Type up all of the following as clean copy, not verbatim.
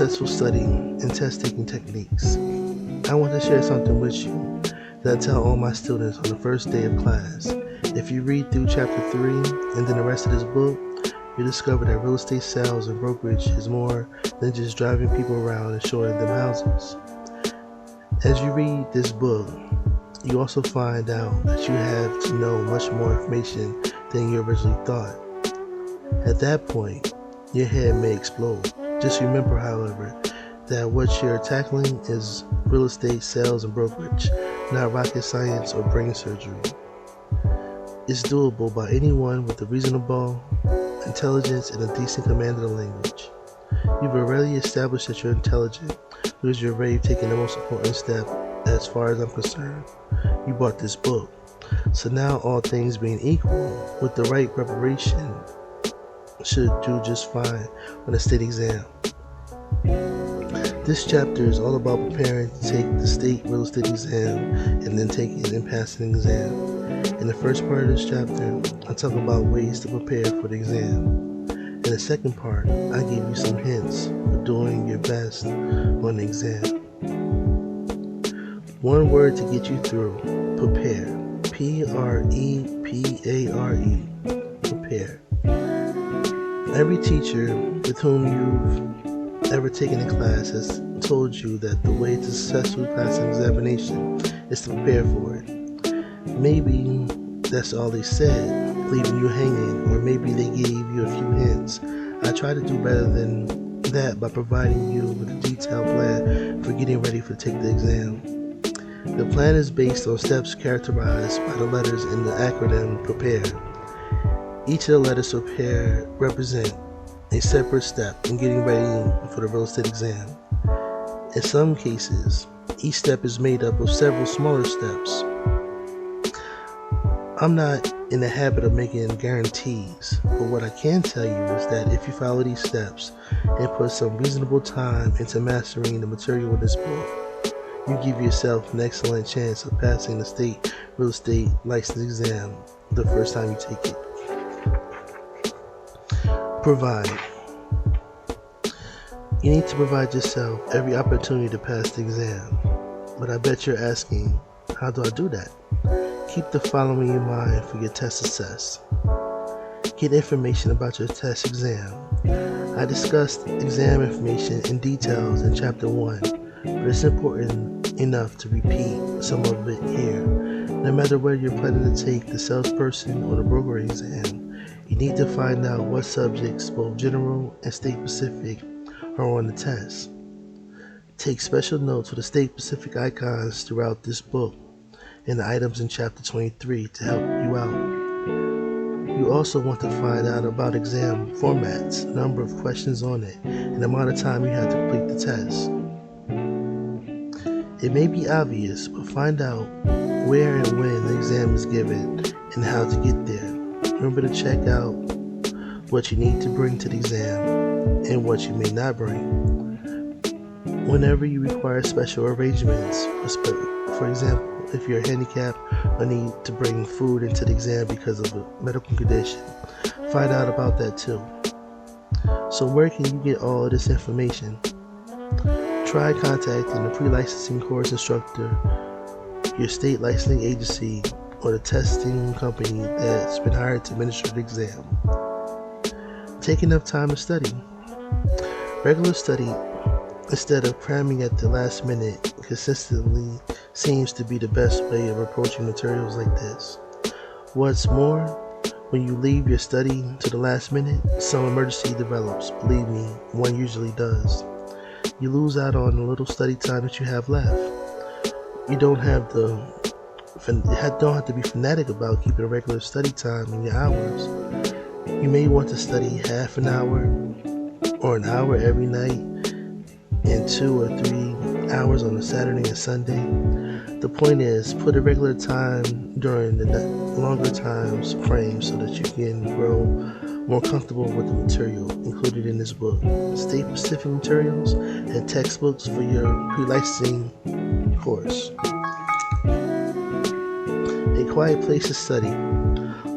successful study and test-taking techniques. I want to share something with you that I tell all my students on the first day of class. If you read through chapter 3 and then the rest of this book, you discover that real estate sales and brokerage is more than just driving people around and showing them houses. As you read this book, you also find out that you have to know much more information than you originally thought. At that point, your head may explode. Just remember, however, that what you're tackling is real estate sales and brokerage, not rocket science or brain surgery. It's doable by anyone with a reasonable intelligence and a decent command of the language. You've already established that you're intelligent because you're already taking the most important step as far as I'm concerned. You bought this book. So now, all things being equal, with the right preparation, should do just fine on a state exam. This chapter is all about preparing to take the state real estate exam and then taking and passing the exam. In the first part of this chapter, I talk about ways to prepare for the exam. In the second part, I give you some hints for doing your best on the exam. One word to get you through: prepare. P-R-E-P-A-R-E. Prepare. Every teacher with whom you've ever taken a class has told you that the way to successfully pass an examination is to prepare for it. Maybe that's all they said, leaving you hanging, or maybe they gave you a few hints. I try to do better than that by providing you with a detailed plan for getting ready to take the exam. The plan is based on steps characterized by the letters in the acronym PREPARE. Each of the letters PREPARE represent a separate step in getting ready for the real estate exam. In some cases, each step is made up of several smaller steps. I'm not in the habit of making guarantees, but what I can tell you is that if you follow these steps and put some reasonable time into mastering the material in this book, you give yourself an excellent chance of passing the state real estate license exam the first time you take it. Provide. You need to provide yourself every opportunity to pass the exam, but I bet you're asking, how do I do that? Keep the following in mind for your test success. Get information about your test exam. I discussed exam information in details in chapter 1, but it's important enough to repeat some of it here. No matter whether you're planning to take the salesperson or the broker exam, you need to find out what subjects, both general and state-specific, are on the test. Take special notes of the state-specific icons throughout this book and the items in chapter 23 to help you out. You also want to find out about exam formats, number of questions on it, and the amount of time you have to complete the test. It may be obvious, but find out where and when the exam is given and how to get there. Remember to check out what you need to bring to the exam and what you may not bring. Whenever you require special arrangements, for example, if you're handicapped or need to bring food into the exam because of a medical condition, find out about that too. So where can you get all of this information? Try contacting the pre-licensing course instructor, your state licensing agency, or the testing company that's been hired to administer the exam. Take enough time to study. Regular study, instead of cramming at the last minute, consistently seems to be the best way of approaching materials like this. What's more, when you leave your study to the last minute, some emergency develops. Believe me, one usually does. You lose out on the little study time that you have left. You don't have to be fanatic about keeping a regular study time in your hours. You may want to study half an hour or an hour every night and 2 or 3 hours on a Saturday and Sunday. The point is, put a regular time during the longer times frame so that you can grow more comfortable with the material included in this book. State-specific materials and textbooks for your pre-licensing course. A quiet place to study.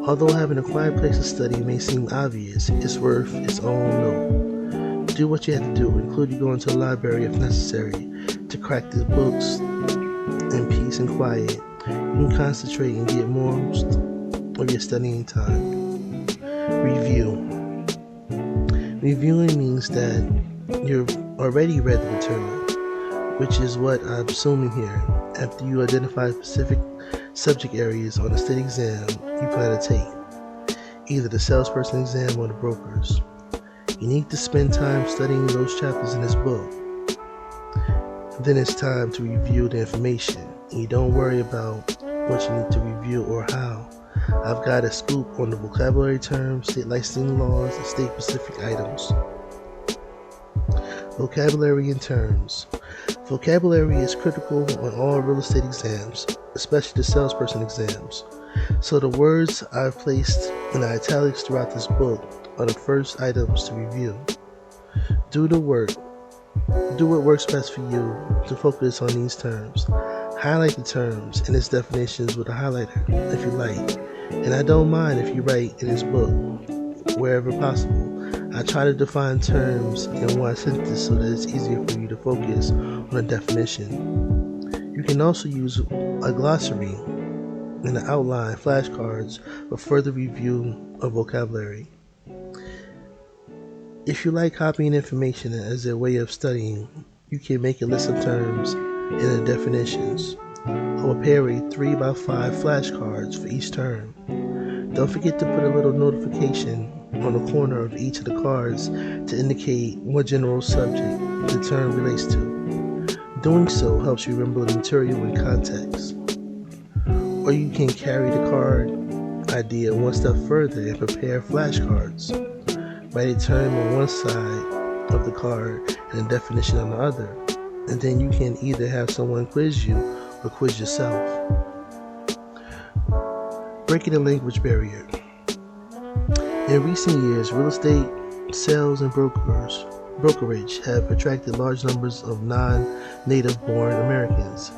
Although having a quiet place to study may seem obvious, it's worth its own note. Do what you have to do, including going to the library if necessary, to crack the books in peace and quiet. You can concentrate and get most of your studying time. Review. Reviewing means that you've already read the material, which is what I'm assuming here. After you identify specific subject areas on a state exam you plan to take, either the salesperson exam or the broker's. You need to spend time studying those chapters in this book. Then it's time to review the information. And you don't worry about what you need to review or how. I've got a scoop on the vocabulary terms, state licensing laws, and state-specific items. Vocabulary and terms. Vocabulary is critical on all real estate exams, especially the salesperson exams. So the words I've placed in the italics throughout this book are the first items to review. Do the work. Do what works best for you to focus on these terms. Highlight the terms and its definitions with a highlighter if you like. And I don't mind if you write in this book wherever possible. I try to define terms in one sentence so that it's easier for you to focus on a definition. You can also use a glossary and the outline flashcards for further review of vocabulary. If you like copying information as a way of studying, you can make a list of terms and the definitions. Or prepare 3x5 flashcards for each term. Don't forget to put a little notification on the corner of each of the cards to indicate what general subject the term relates to. Doing so helps you remember the material in context. Or you can carry the card idea one step further and prepare flashcards. Write a term on one side of the card and a definition on the other, and then you can either have someone quiz you or quiz yourself. Breaking the language barrier. In recent years, real estate sales and brokerage have attracted large numbers of non-native born Americans.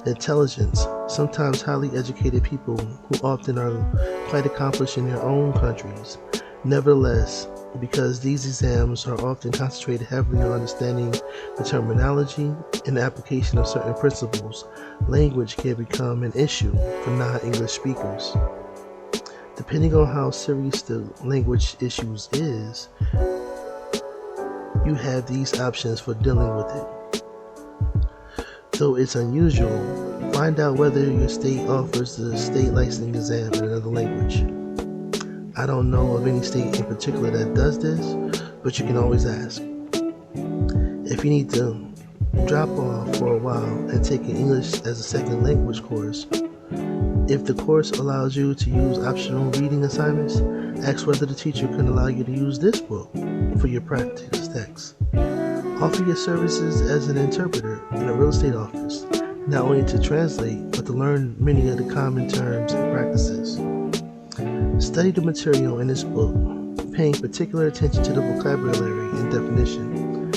Intelligent, sometimes highly educated people who often are quite accomplished in their own countries. Nevertheless, because these exams are often concentrated heavily on understanding the terminology and the application of certain principles, language can become an issue for non-English speakers. Depending on how serious the language issues is, you have these options for dealing with it. Though it's unusual, find out whether your state offers the state licensing exam in another language. I don't know of any state in particular that does this, but you can always ask. If you need to drop off for a while and take an English as a second language course, if the course allows you to use optional reading assignments, ask whether the teacher can allow you to use this book for your practice text. Offer your services as an interpreter in a real estate office, not only to translate, but to learn many of the common terms and practices. Study the material in this book, paying particular attention to the vocabulary and definition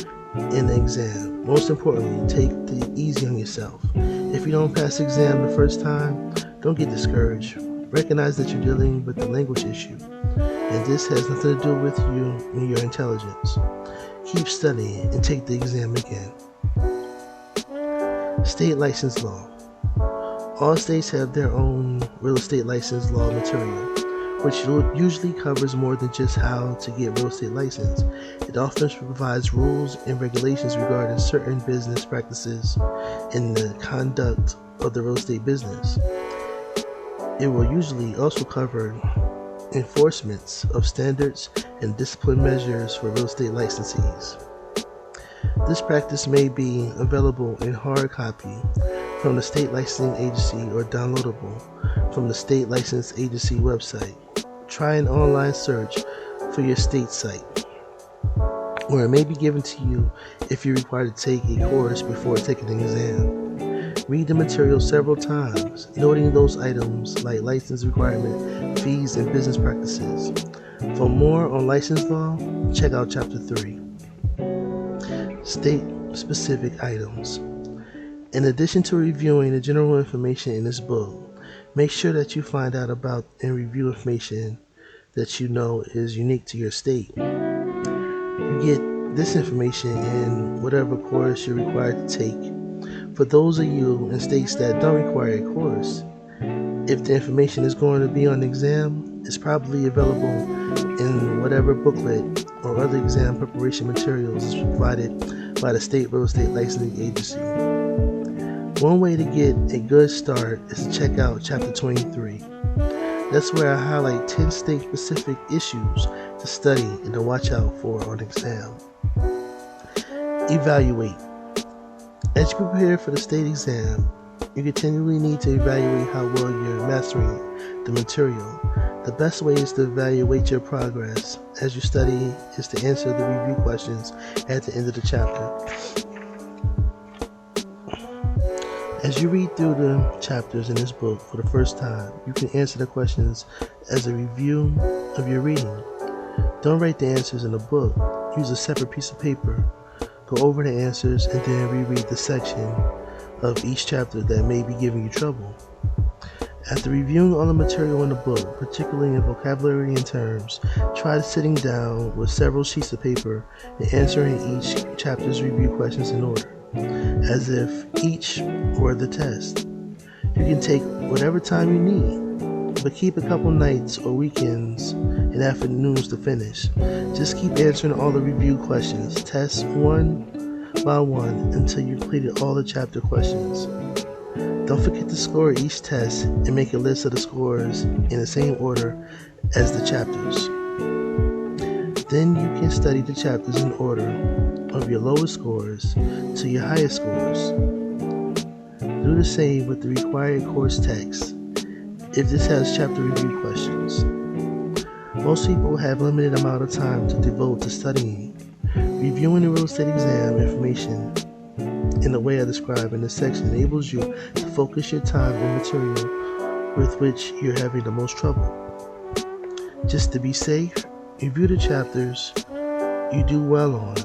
in the exam. Most importantly, take it easy on yourself. If you don't pass the exam the first time, don't get discouraged. Recognize that you're dealing with a language issue, and this has nothing to do with you and your intelligence. Keep studying and take the exam again. State license law. All states have their own real estate license law material, which usually covers more than just how to get real estate license. It often provides rules and regulations regarding certain business practices in the conduct of the real estate business. It will usually also cover enforcements of standards and discipline measures for real estate licensees. This practice may be available in hard copy from the state licensing agency or downloadable from the state license agency website. Try an online search for your state site, or it may be given to you if you're required to take a course before taking an exam. Read the material several times, noting those items like license requirement, fees, and business practices. For more on license law, check out Chapter 3. State-specific items. In addition to reviewing the general information in this book, make sure that you find out about and review information that you know is unique to your state. You get this information in whatever course you're required to take. For those of you in states that don't require a course, if the information is going to be on the exam, it's probably available in whatever booklet or other exam preparation materials is provided by the State Real Estate Licensing Agency. One way to get a good start is to check out Chapter 23. That's where I highlight 10 state-specific issues to study and to watch out for on exam. Evaluate. As you prepare for the state exam, you continually need to evaluate how well you're mastering the material. The best way is to evaluate your progress as you study is to answer the review questions at the end of the chapter. As you read through the chapters in this book for the first time, you can answer the questions as a review of your reading. Don't write the answers in a book. Use a separate piece of paper. Go over the answers and then reread the section of each chapter that may be giving you trouble. After reviewing all the material in the book, particularly in vocabulary and terms, try sitting down with several sheets of paper and answering each chapter's review questions in order, as if each were the test. You can take whatever time you need, but keep a couple nights or weekends and afternoons to finish. Just keep answering all the review questions, tests one by one, until you've completed all the chapter questions. Don't forget to score each test and make a list of the scores in the same order as the chapters. Then you can study the chapters in order of your lowest scores to your highest scores. Do the same with the required course text if this has chapter review questions. Most people have a limited amount of time to devote to studying. Reviewing the real estate exam information in the way I describe in this section enables you to focus your time and material with which you're having the most trouble. Just to be safe, review the chapters you do well on,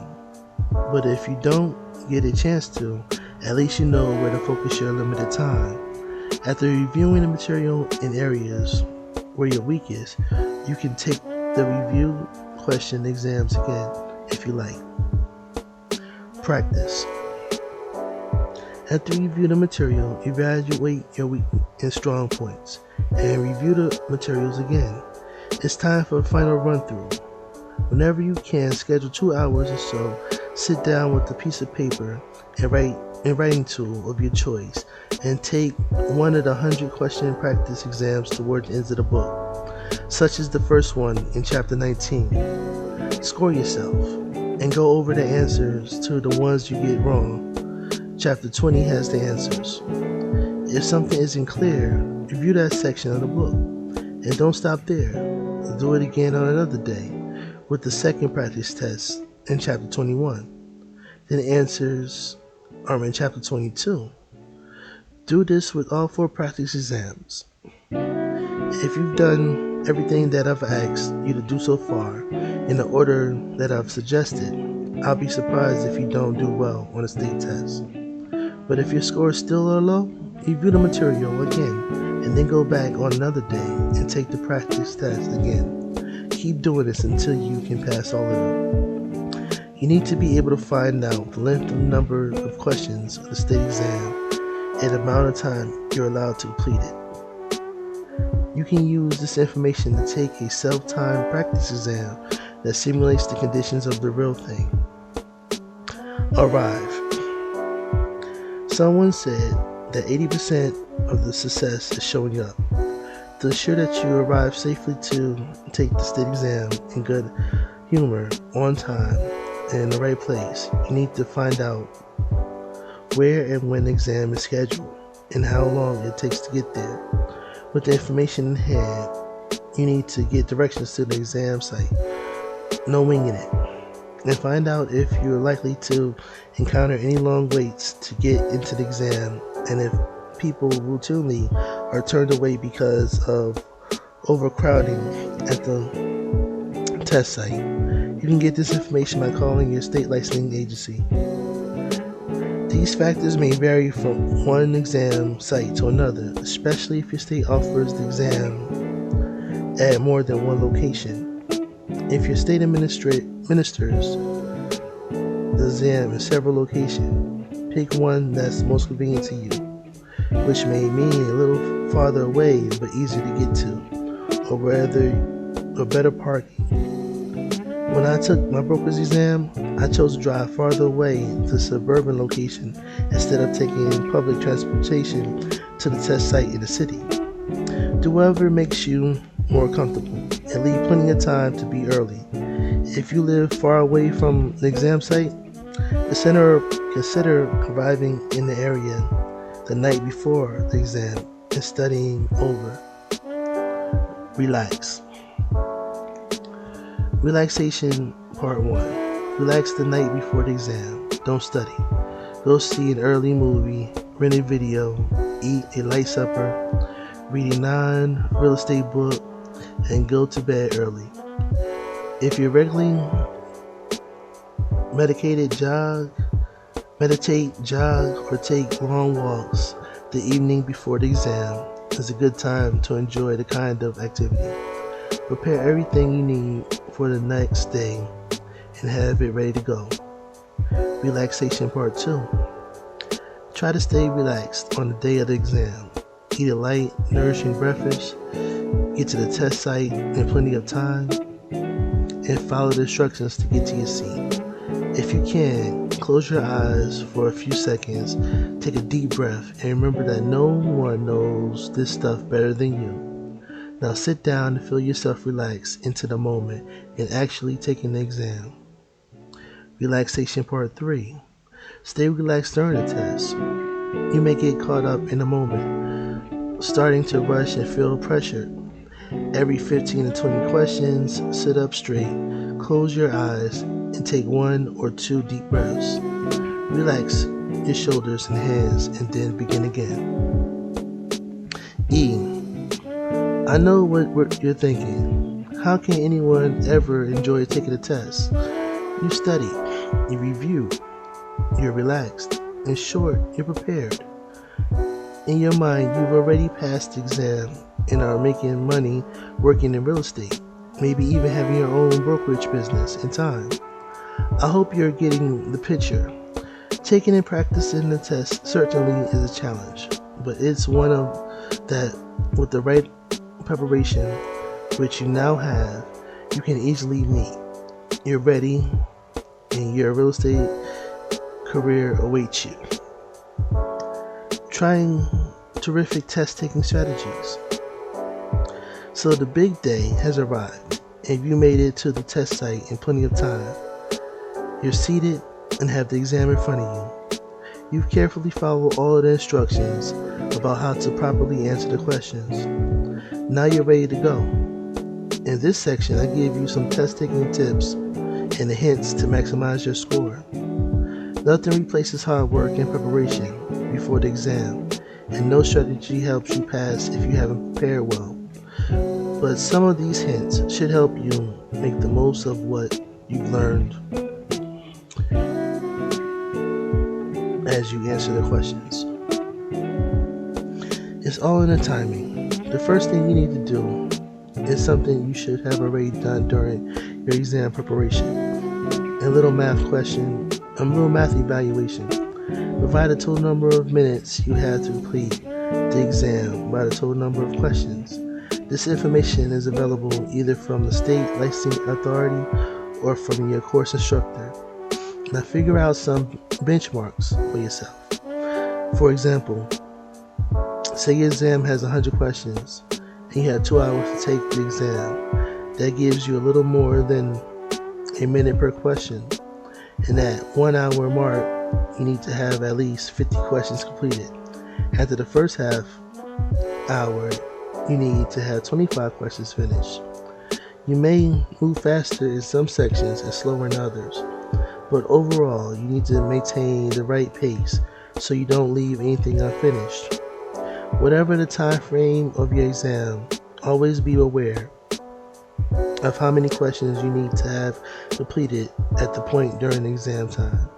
but if you don't get a chance to, at least you know where to focus your limited time. After reviewing the material in areas where you're weakest, you can take the review question exams again if you like. Practice. After you review the material, evaluate your weak and strong points, and review the materials again. It's time for a final run-through. Whenever you can, schedule 2 hours or so, sit down with a piece of paper and writing tool of your choice, and take one of the 100 question practice exams toward the end of the book, such as the first one in Chapter 19. Score yourself, and go over the answers to the ones you get wrong. Chapter 20 has the answers. If something isn't clear, review that section of the book. And don't stop there. Do it again on another day with the second practice test in Chapter 21. Then the answers are in Chapter 22. Do this with all 4 practice exams. If you've done everything that I've asked you to do so far in the order that I've suggested, I'll be surprised if you don't do well on a state test. But if your scores still are low, review the material again and then go back on another day and take the practice test again. Keep doing this until you can pass all of them. You need to be able to find out the length and number of questions of the state exam and the amount of time you're allowed to complete it. You can use this information to take a self-timed practice exam that simulates the conditions of the real thing. Arrive. Someone said that 80% of the success is showing up. To ensure that you arrive safely to take the state exam in good humor, on time, and in the right place, you need to find out where and when the exam is scheduled and how long it takes to get there. With the information in hand, you need to get directions to the exam site. No winging it. And find out if you're likely to encounter any long waits to get into the exam, and if people routinely are turned away because of overcrowding at the test site. You can get this information by calling your state licensing agency. These factors may vary from one exam site to another, especially if your state offers the exam at more than one location. If your state administers the exam in several locations. Pick one that's most convenient to you, which may mean a little farther away but easier to get to, or better parking. When I took my broker's exam, I chose to drive farther away to a suburban location instead of taking public transportation to the test site in the city. Do whatever makes you more comfortable and leave plenty of time to be early. If you live far away from the exam site, consider arriving in the area the night before the exam and studying over. Relax. Relaxation Part 1. Relax the night before the exam. Don't study. Go see an early movie, rent a video, eat a light supper, read a non-real estate book, and go to bed early. If you're regularly meditate, jog, or take long walks the evening before the exam is a good time to enjoy the kind of activity. Prepare everything you need for the next day and have it ready to go. Relaxation Part 2. Try to stay relaxed on the day of the exam. Eat a light, nourishing breakfast, get to the test site in plenty of time, and follow the instructions to get to your seat. If you can, close your eyes for a few seconds, take a deep breath, and remember that no one knows this stuff better than you. Now sit down and feel yourself relax into the moment and actually taking the exam. Relaxation Part 3. Stay relaxed during the test. You may get caught up in the moment, starting to rush and feel pressured. Every 15 to 20 questions, sit up straight, close your eyes, and take 1 or 2 deep breaths. Relax your shoulders and hands and then begin again. E. I know what you're thinking. How can anyone ever enjoy taking a test? You study, you review, you're relaxed. In short, you're prepared. In your mind, you've already passed the exam and are making money working in real estate, maybe even having your own brokerage business in time. I hope you're getting the picture. Taking and practicing the test certainly is a challenge, but it's one of that with the right preparation, which you now have, you can easily meet. You're ready, and your real estate career awaits you. Trying terrific test-taking strategies. So the big day has arrived, and you made it to the test site in plenty of time. You're seated and have the exam in front of you. You've carefully followed all of the instructions about how to properly answer the questions. Now you're ready to go. In this section, I give you some test-taking tips and the hints to maximize your score. Nothing replaces hard work and preparation before the exam, and no strategy helps you pass if you haven't prepared well. But some of these hints should help you make the most of what you've learned as you answer the questions. It's all in the timing. The first thing you need to do is something you should have already done during your exam preparation. A little math evaluation. Provide the total number of minutes you had to complete the exam by the total number of questions. This information is available either from the state licensing authority or from your course instructor. Now figure out some benchmarks for yourself. For example, say your exam has 100 questions and you had 2 hours to take the exam. That gives you a little more than a minute per question. And at 1 hour mark, you need to have at least 50 questions completed. After the first half hour, you need to have 25 questions finished. You may move faster in some sections and slower in others, but overall, you need to maintain the right pace so you don't leave anything unfinished. Whatever the time frame of your exam, always be aware of how many questions you need to have completed at the point during the exam time.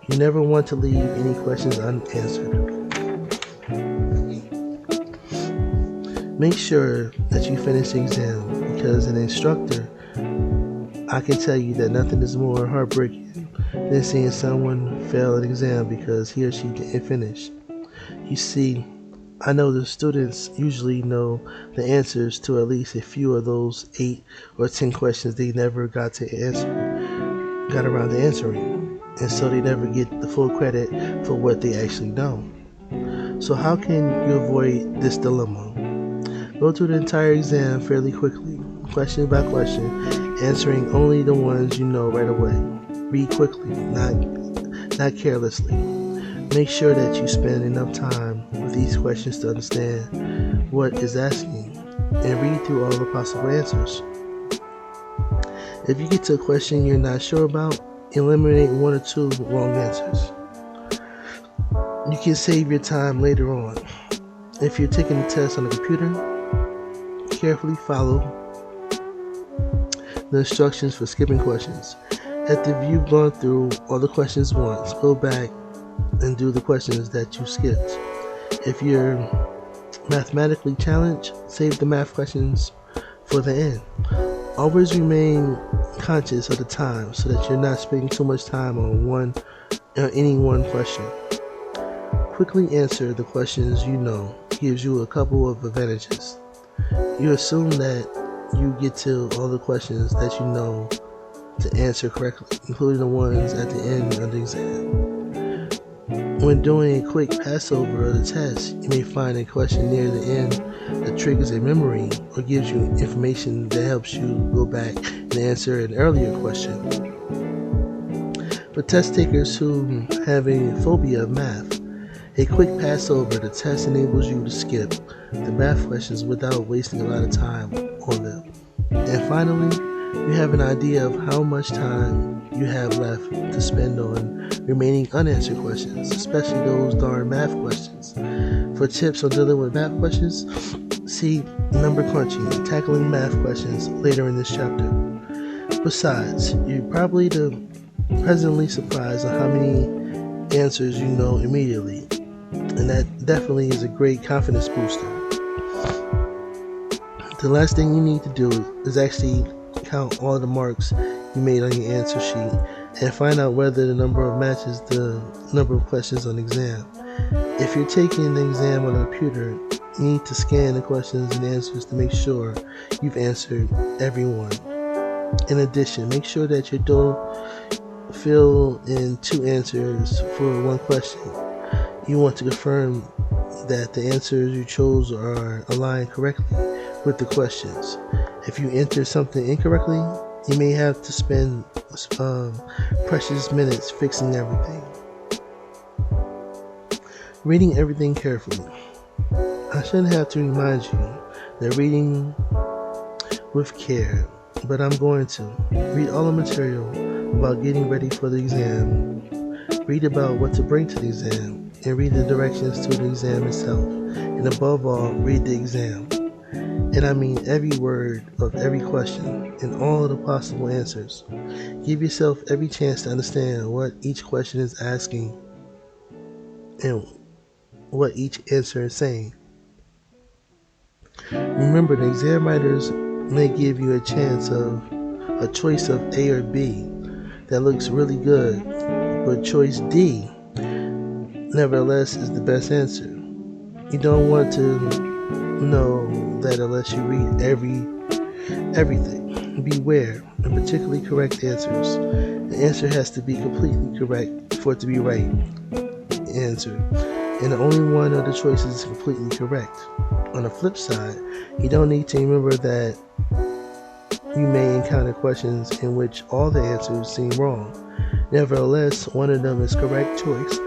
You never want to leave any questions unanswered. Make sure that you finish the exam, because an instructor, I can tell you that nothing is more heartbreaking than seeing someone fail an exam because he or she didn't finish. You see, I know the students usually know the answers to at least a few of those 8 or 10 questions they never got around to answering, and so they never get the full credit for what they actually know. So how can you avoid this dilemma? Go through the entire exam fairly quickly, question by question, answering only the ones you know right away. Read quickly, not carelessly. Make sure that you spend enough time with these questions to understand what is asking, and read through all the possible answers. If you get to a question you're not sure about, eliminate 1 or 2 wrong answers. You can save your time later on. If you're taking a test on a computer, carefully follow the instructions for skipping questions. After you've gone through all the questions once, go back and do the questions that you skipped. If you're mathematically challenged, save the math questions for the end. Always remain conscious of the time so that you're not spending too much time on any one question. Quickly answer the questions you know gives you a couple of advantages. You assume that you get to all the questions that you know to answer correctly, including the ones at the end of the exam. When doing a quick passover of the test, you may find a question near the end that triggers a memory or gives you information that helps you go back and answer an earlier question. For test takers who have a phobia of math, a quick passover of the test enables you to skip the math questions without wasting a lot of time on them. And finally, you have an idea of how much time you have left to spend on remaining unanswered questions, especially those darn math questions. For tips on dealing with math questions, see number crunching and tackling math questions later in this chapter. Besides, you're probably pleasantly surprised at how many answers you know immediately, and that definitely is a great confidence booster. The last thing you need to do is actually count all the marks you made on your answer sheet and find out whether the number matches the number of questions on the exam. If you're taking the exam on a computer, you need to scan the questions and answers to make sure you've answered every one. In addition, make sure that you don't fill in 2 answers for 1 question. You want to confirm that the answers you chose are aligned correctly with the questions. If you enter something incorrectly, you may have to spend precious minutes fixing everything. Reading everything carefully. I shouldn't have to remind you that reading with care, but I'm going to. Read all the material about getting ready for the exam. Read about what to bring to the exam, and read the directions to the exam itself. And above all, read the exam. And I mean every word of every question and all of the possible answers. Give yourself every chance to understand what each question is asking and what each answer is saying. Remember, the exam writers may give you a choice of A or B that looks really good, but choice D nevertheless is the best answer. You don't want to know that unless you read everything. Beware, and particularly correct answers. The answer has to be completely correct for it to be right answer, and only one of the choices is completely correct. On the flip side, you don't need to remember that you may encounter questions in which all the answers seem wrong. Nevertheless, one of them is correct choice,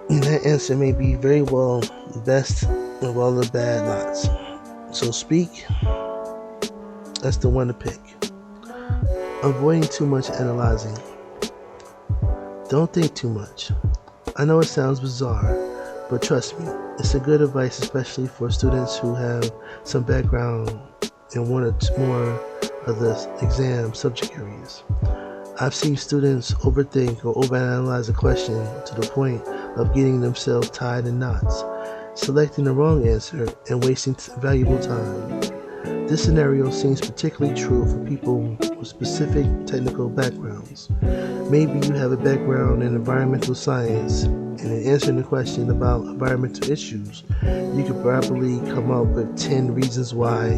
and that answer may be very well the best of all the bad lots. So speak, that's the one to pick. Avoiding too much analyzing. Don't think too much. I know it sounds bizarre, but trust me, it's a good advice, especially for students who have some background in 1 or 2 more of the exam subject areas. I've seen students overthink or overanalyze a question to the point of getting themselves tied in knots, selecting the wrong answer, and wasting valuable time. This scenario seems particularly true for people with specific technical backgrounds. Maybe you have a background in environmental science, and in answering the question about environmental issues, you could probably come up with 10 reasons why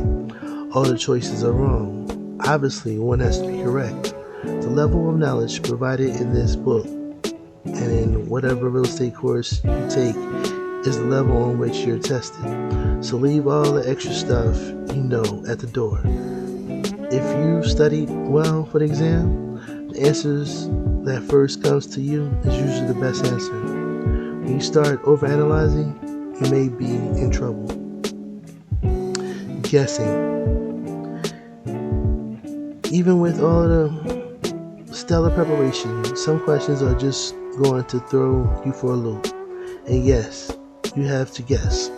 all the choices are wrong. Obviously, one has to be correct. The level of knowledge provided in this book and in whatever real estate course you take is the level on which you're tested. So leave all the extra stuff you know at the door. If you studied well for the exam, the answers that first comes to you is usually the best answer. When you start overanalyzing, you may be in trouble. Guessing. Even with all the stellar preparation, some questions are just going to throw you for a loop. And yes, you have to guess.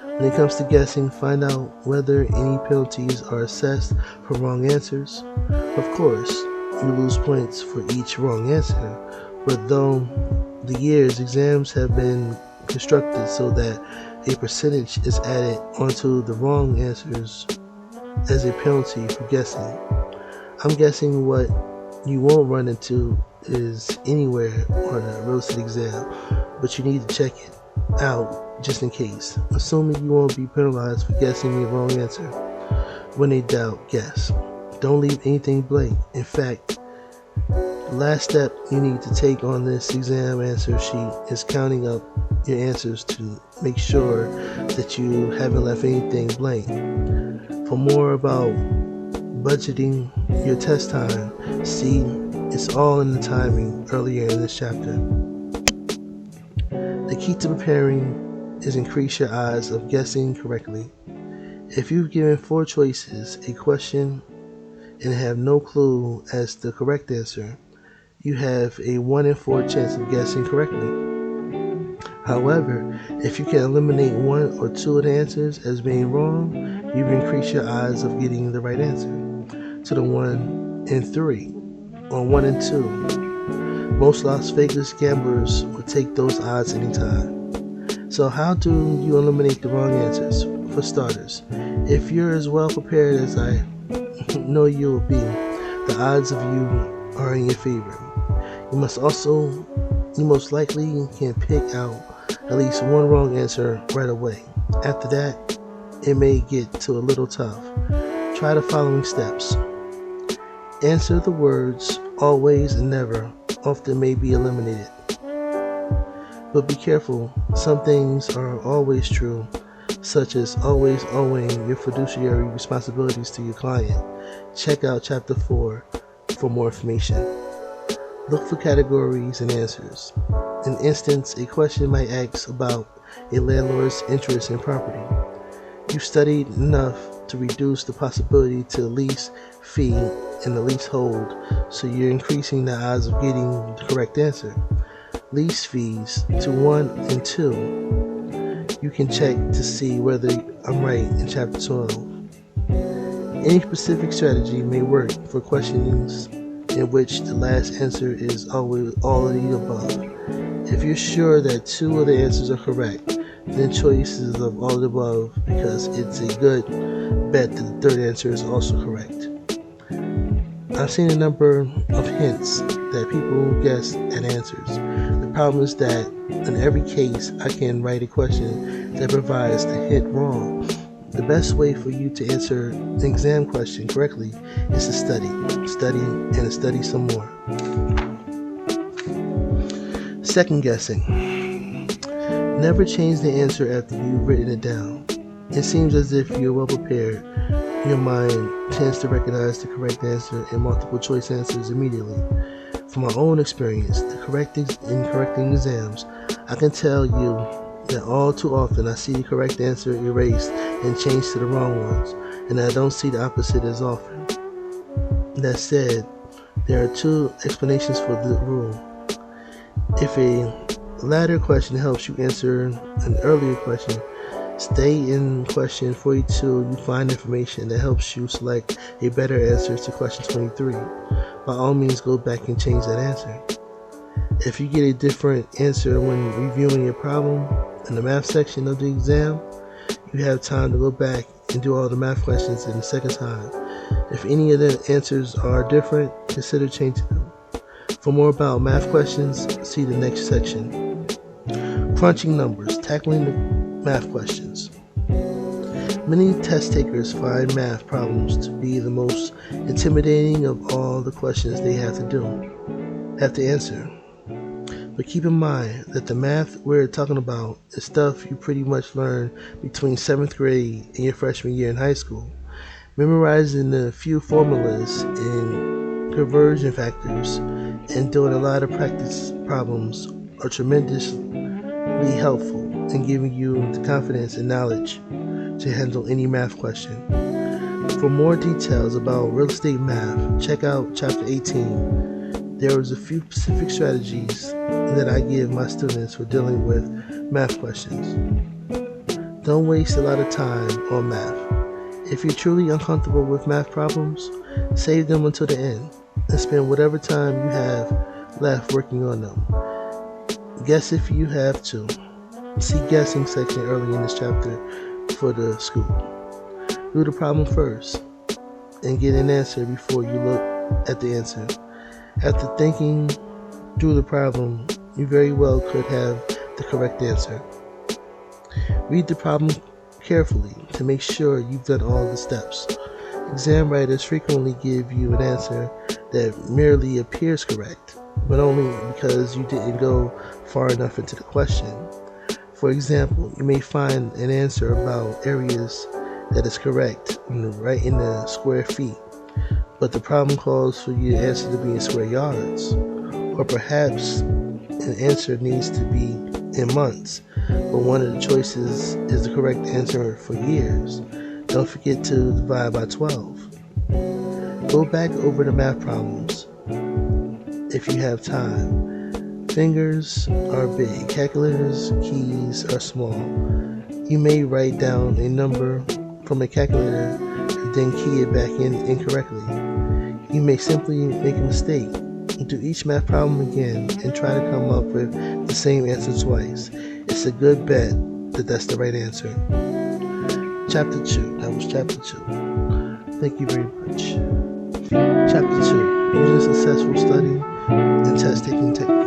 When it comes to guessing, find out whether any penalties are assessed for wrong answers. Of course, you lose points for each wrong answer, but though the years, exams have been constructed so that a percentage is added onto the wrong answers as a penalty for guessing. I'm guessing what you won't run into is anywhere on a real estate exam, but you need to check it out just in case, assuming you won't be penalized for guessing the wrong answer. When in doubt, guess. Don't leave anything blank. In fact, the last step you need to take on this exam answer sheet is counting up your answers to make sure that you haven't left anything blank. For more about budgeting your test time, see it's all in the timing earlier in this chapter. The key to preparing is increase your odds of guessing correctly. If you've given 4 choices, a question, and have no clue as the correct answer, you have a 1 in 4 chance of guessing correctly. However, if you can eliminate 1 or 2 of the answers as being wrong, you've increased your odds of getting the right answer to the 1 in 3 or 1 in 2. Most Las Vegas gamblers would take those odds anytime. So how do you eliminate the wrong answers? For starters, if you're as well prepared as I know you will be, the odds of you are in your favor. You most likely can pick out at least 1 wrong answer right away. After that, it may get to a little tough. Try the following steps. Answer the words always and never often may be eliminated. But be careful, some things are always true, such as always owing your fiduciary responsibilities to your client. Check out Chapter 4 for more information. Look for categories and answers. In instance, a question might ask about a landlord's interest in property. You've studied enough to reduce the possibility to lease fee and the leasehold, so you're increasing the odds of getting the correct answer. Lease fees to 1 and 2. You can check to see whether I'm right in Chapter 12. Any specific strategy may work for questions in which the last answer is always all of the above. If you're sure that 2 of the answers are correct, then choices of all of the above, because it's a good bet that the 3rd answer is also correct. I've seen a number of hints that people guess at answers. The problem is that in every case, I can write a question that provides the hint wrong. The best way for you to answer an exam question correctly is to study, and study some more. Second guessing. Never change the answer after you've written it down. It seems as if you're well prepared. Your mind tends to recognize the correct answer in multiple choice answers immediately. From my own experience, in correcting exams, I can tell you that all too often I see the correct answer erased and changed to the wrong ones, and I don't see the opposite as often. That said, there are 2 explanations for the rule. If a latter question helps you answer an earlier question, stay in question 42. You find information that helps you select a better answer to question 23. By all means, go back and change that answer. If you get a different answer when reviewing your problem in the math section of the exam, you have time to go back and do all the math questions in the second time. If any of the answers are different, consider changing them. For more about math questions, see the next section. Crunching numbers, tackling the math questions. Many test takers find math problems to be the most intimidating of all the questions they have to answer. But keep in mind that the math we're talking about is stuff you pretty much learn between 7th grade and your freshman year in high school. Memorizing a few formulas and conversion factors and doing a lot of practice problems are tremendously helpful in giving you the confidence and knowledge to handle any math question. For more details about real estate math, check out Chapter 18. There is a few specific strategies that I give my students for dealing with math questions. Don't waste a lot of time on math. If you're truly uncomfortable with math problems, save them until the end and spend whatever time you have left working on them. Guess if you have to. See guessing section early in this chapter for the scoop. Do the problem first and get an answer before you look at the answer. After thinking through the problem, you very well could have the correct answer. Read the problem carefully to make sure you've done all the steps. Exam writers frequently give you an answer that merely appears correct, but only because you didn't go far enough into the question. For example, you may find an answer about areas that is correct right in the square feet, but the problem calls for your answer to be in square yards. Or perhaps an answer needs to be in months, but one of the choices is the correct answer for years. Don't forget to divide by 12. Go back over the math problems if you have time. Fingers are big, calculators' keys are small. You may write down a number from a calculator and then key it back in incorrectly. You may simply make a mistake. Do each math problem again and try to come up with the same answer twice. It's a good bet that that's the right answer. Chapter 2. That was Chapter 2. Thank you very much. Chapter 2. Using successful study and test taking techniques.